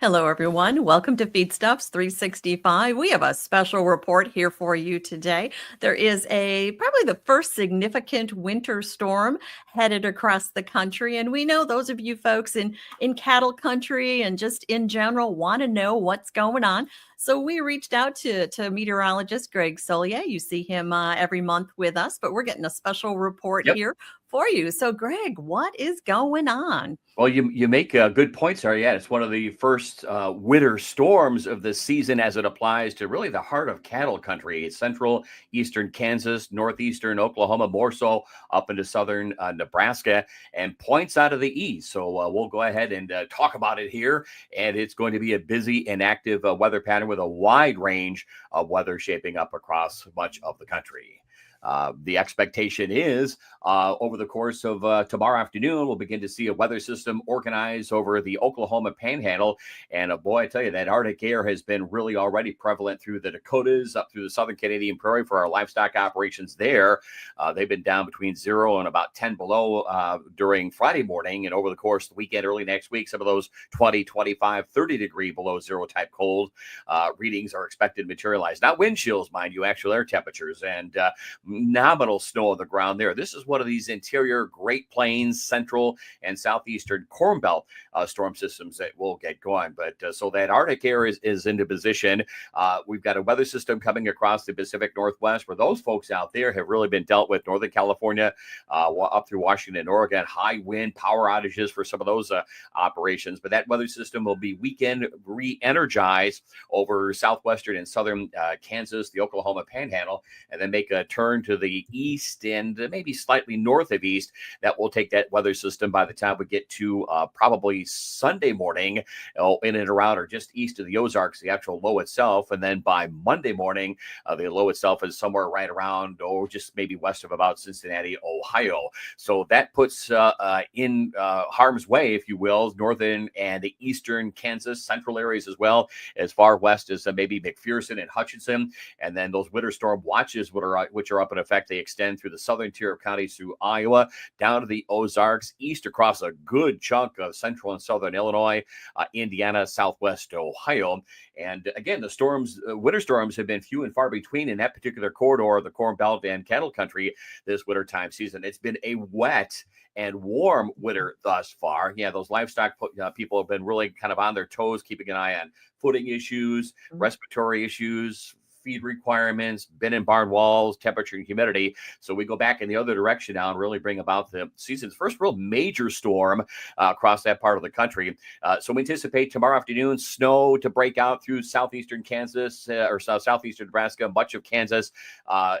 Hello, everyone. Welcome to Feedstuffs 365. We have a special report here for you today. There is probably the first significant winter storm headed across the country. And we know those of you folks in cattle country and just in general want to know what's going on. So we reached out to meteorologist Greg Soulje. You see him every month with us, but we're getting a special report Yep. here for you. So, Greg, what is going on? Well, you make good points there. Yeah, it's one of the first winter storms of the season as it applies to really the heart of cattle country. It's central, eastern Kansas, northeastern Oklahoma, more so up into southern Nebraska, and points out of the east. So we'll go ahead and talk about it here. And it's going to be a busy and active weather pattern with a wide range of weather shaping up across much of the country. The expectation is over the course of tomorrow afternoon, we'll begin to see a weather system organize over the Oklahoma panhandle. And boy, I tell you, that Arctic air has been really already prevalent through the Dakotas, up through the southern Canadian prairie for our livestock operations there. They've been down between 0 and about 10 below during Friday morning. And over the course of the weekend, early next week, some of those 20, 25, 30 degree below zero type cold readings are expected to materialize. Not wind chills, mind you, actual air temperatures. And nominal snow on the ground there. This is one of these interior Great Plains, central and southeastern Corn Belt storm systems that will get going. But so that Arctic air is into position. We've got a weather system coming across the Pacific Northwest where those folks out there have really been dealt with. Northern California, up through Washington, Oregon, high wind, power outages for some of those operations. But that weather system will be weekend re-energized over southwestern and southern Kansas, the Oklahoma panhandle, and then make a turn to the east and maybe slightly north of east. That will take that weather system by the time we get to probably Sunday morning, in and around or just east of the Ozarks, the actual low itself. And then by Monday morning, the low itself is somewhere right around, just maybe west of about Cincinnati, Ohio. So that puts in harm's way, if you will, northern and the eastern Kansas, central areas as well, as far west as maybe McPherson and Hutchinson. And then those winter storm watches, which are up in effect, they extend through the southern tier of counties through Iowa, down to the Ozarks, east across a good chunk of central and southern Illinois, Indiana, southwest Ohio. And again, the storms, winter storms have been few and far between in that particular corridor of the Corn Belt and cattle country this wintertime season. It's been a wet and warm winter thus far. Yeah, those livestock people have been really kind of on their toes, keeping an eye on footing issues, respiratory issues, feed requirements, bin and barn walls, temperature and humidity. So we go back in the other direction now and really bring about the season's first real major storm across that part of the country. So we anticipate tomorrow afternoon snow to break out through southeastern Kansas or southeastern Nebraska, much of Kansas,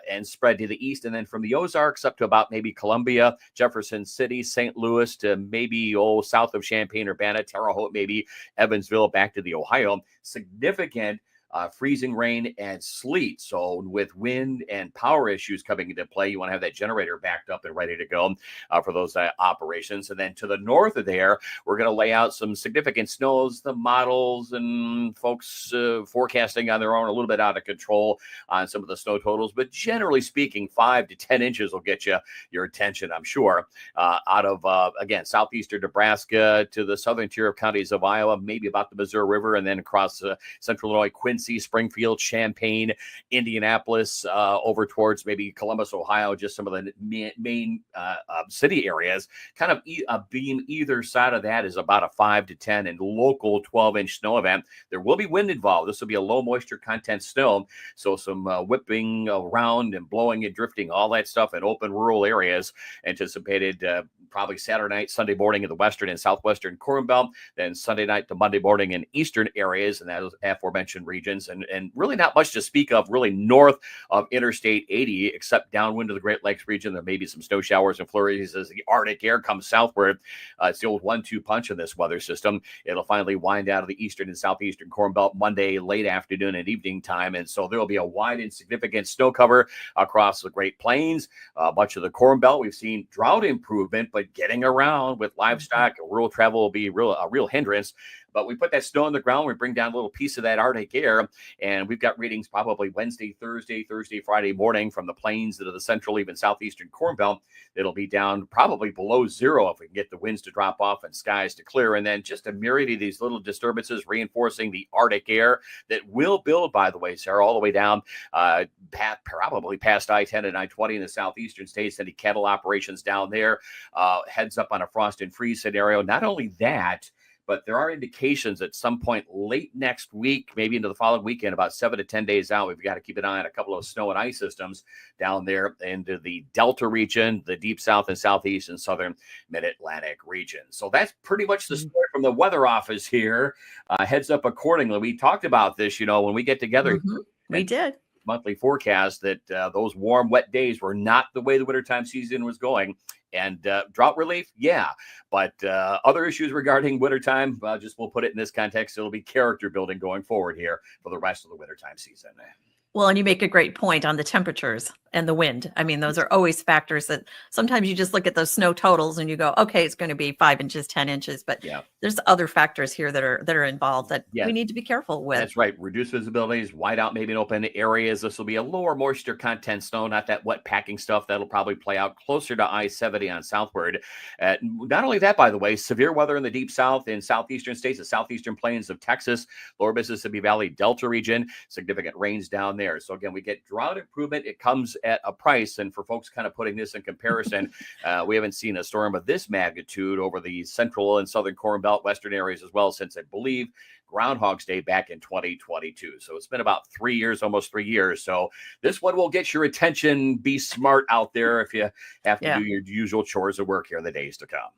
and spread to the east. And then from the Ozarks up to about maybe Columbia, Jefferson City, St. Louis to maybe south of Champaign-Urbana, Terre Haute, maybe Evansville, back to the Ohio. Significant freezing rain and sleet. So with wind and power issues coming into play, you want to have that generator backed up and ready to go for those operations. And then to the north of there, we're going to lay out some significant snows. The models and folks forecasting on their own a little bit out of control on some of the snow totals. But generally speaking, 5 to 10 inches will get you your attention, I'm sure, out of, again, southeastern Nebraska to the southern tier of counties of Iowa, maybe about the Missouri River, and then across central Illinois, Quincy, Springfield, Champaign, Indianapolis, over towards maybe Columbus, Ohio, just some of the main city areas. Kind of a beam either side of that is about a 5 to 10 and local 12-inch snow event. There will be wind involved. This will be a low moisture content snow. So some whipping around and blowing and drifting, all that stuff in open rural areas anticipated probably Saturday night, Sunday morning in the western and southwestern Corn Belt, then Sunday night to Monday morning in eastern areas and those aforementioned regions, and really not much to speak of really north of Interstate 80, except downwind of the Great Lakes region. There may be some snow showers and flurries as the Arctic air comes southward. It's the old 1-2 punch in this weather system. It'll finally wind out of the eastern and southeastern Corn Belt Monday late afternoon and evening time, and so there will be a wide and significant snow cover across the Great Plains. Much of the Corn Belt, we've seen drought improvement, but getting around with livestock, rural travel will be a real hindrance. But we put that snow on the ground. We bring down a little piece of that Arctic air, and we've got readings probably Wednesday, Thursday, Friday morning from the plains to the central, even southeastern Corn Belt. It'll be down probably below zero if we can get the winds to drop off and skies to clear. And then just a myriad of these little disturbances reinforcing the Arctic air that will build, by the way, Sarah, all the way down probably past I-10 and I-20 in the southeastern states. Any cattle operations down there, heads up on a frost and freeze scenario. Not only that, but there are indications at some point late next week, maybe into the following weekend, about 7 to 10 days out, we've got to keep an eye on a couple of snow and ice systems down there into the Delta region, the deep south and southeast and southern mid-Atlantic region. So that's pretty much the story from the weather office here. Heads up accordingly. We talked about this, when we get together. We did. Monthly forecast that those warm, wet days were not the way the wintertime season was going. And drought relief, yeah. But other issues regarding wintertime, just we'll put it in this context, it'll be character building going forward here for the rest of the wintertime season. Well, and you make a great point on the temperatures and the wind. I mean, those are always factors that sometimes you just look at those snow totals and you go, okay, it's going to be 5 inches, 10 inches. But there's other factors here that are involved that we need to be careful with. That's right. Reduced visibilities, wide out, maybe in open areas. This will be a lower moisture content snow, not that wet packing stuff. That'll probably play out closer to I-70 on southward. Not only that, by the way, severe weather in the deep south in southeastern states, the southeastern plains of Texas, lower Mississippi Valley, Delta region, significant rains down there. So again, we get drought improvement. It comes at a price. And for folks kind of putting this in comparison, we haven't seen a storm of this magnitude over the central and southern Corn Belt, western areas as well, since I believe Groundhog's Day back in 2022. So it's been about 3 years, almost 3 years. So this one will get your attention. Be smart out there if you have to do your usual chores of work here in the days to come.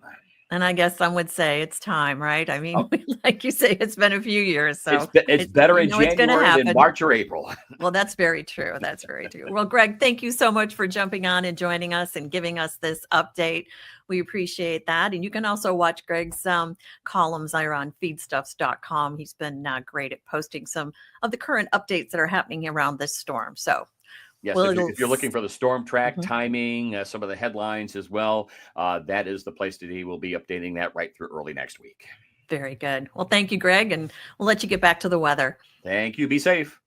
And I guess some would say it's time, right? I mean, like you say, it's been a few years. So it's better in January than March or April. Well, that's very true. That's very true. Well, Greg, thank you so much for jumping on and joining us and giving us this update. We appreciate that. And you can also watch Greg's columns there on feedstuffs.com. He's been great at posting some of the current updates that are happening around this storm. So yes, if you're looking for the storm track timing, some of the headlines as well, that is the place to be. We'll be updating that right through early next week. Very good. Well, thank you, Greg, and we'll let you get back to the weather. Thank you. Be safe.